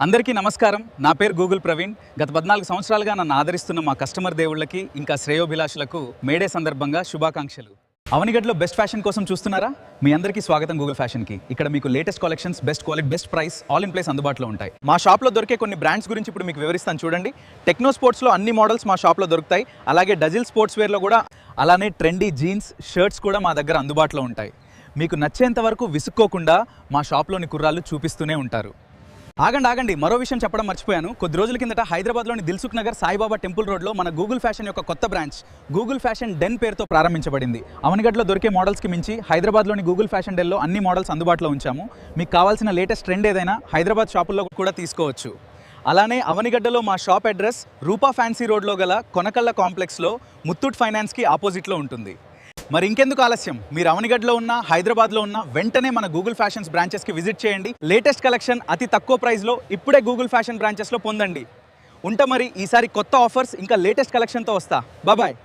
అందరికీ నమస్కారం. నా పేరు గూగుల్ ప్రవీణ్. గత 14 సంవత్సరాలుగా నన్ను ఆదరిస్తున్న మా కస్టమర్ దేవుళ్ళకి ఇంకా శ్రేయోభిలాషులకు మేడే సందర్భంగా శుభాకాంక్షలు. అవనిగడ్లో బెస్ట్ ఫ్యాషన్ కోసం చూస్తున్నారా? మీ అందరికీ స్వాగతం గూగుల్ ఫ్యాషన్కి. ఇక్కడ మీకు latest collections, best quality, best price, all in place అందుబాటులో ఉంటాయి. మా షాప్లో దొరికే కొన్ని బ్రాండ్స్ గురించి ఇప్పుడు మీకు వివరిస్తాను చూడండి. టెక్నో స్పోర్ట్స్లో అన్ని మోడల్స్ మా షాప్లో దొరుకుతాయి. అలాగే డజిల్ స్పోర్ట్స్ వేర్లో కూడా, అలానే ట్రెండీ జీన్స్, షర్ట్స్ కూడా మా దగ్గర అందుబాటులో ఉంటాయి. మీకు నచ్చేంత వరకు విసుక్కోకుండా మా షాప్లోని కుర్రాళ్ళు చూపిస్తూనే ఉంటారు. ఆగండి, మరో విషయం చెప్పడం మర్చిపోయాను. కొద్ది రోజుల కిందట హైదరాబాద్లోని దిల్సుఖ్ నగర్ సాయిబాబా టెంపుల్ రోడ్లో మన గూగుల్ ఫ్యాషన్ యొక్క కొత్త బ్రాంచ్ గూగుల్ ఫ్యాషన్ డెన్ పేరుతో ప్రారంభించబడింది. అవనిగడ్లో దొరికే మోడల్స్కి మించి హైదరాబాద్లోని గూగుల్ ఫ్యాషన్ డెన్లో అన్ని మోడల్స్ అందుబాటులో ఉంచాము. మీకు కావాల్సిన లేటెస్ట్ ట్రెండ్ ఏదైనా హైదరాబాద్ షాపుల్లో కూడా తీసుకోవచ్చు. అలానే అవనిగడ్డలో మా షాప్ అడ్రస్ రూపా ఫ్యాన్సీ రోడ్లో గల కొనకళ్ళ కాంప్లెక్స్లో ముత్తూట్ ఫైనాన్స్కి ఆపోజిట్లో ఉంటుంది. మరి ఇంకెందుకు ఆలస్యం? మీరు అవనిగడ్లో ఉన్న, హైదరాబాద్లో ఉన్న వెంటనే మన గూగుల్ ఫ్యాషన్స్ బ్రాంచెస్కి విజిట్ చేయండి. లేటెస్ట్ కలెక్షన్ అతి తక్కువ ప్రైస్లో ఇప్పుడే గూగుల్ ఫ్యాషన్ బ్రాంచెస్లో పొందండి. మరి ఈసారి కొత్త ఆఫర్స్ ఇంకా లేటెస్ట్ కలెక్షన్తో వస్తా. బాయ్.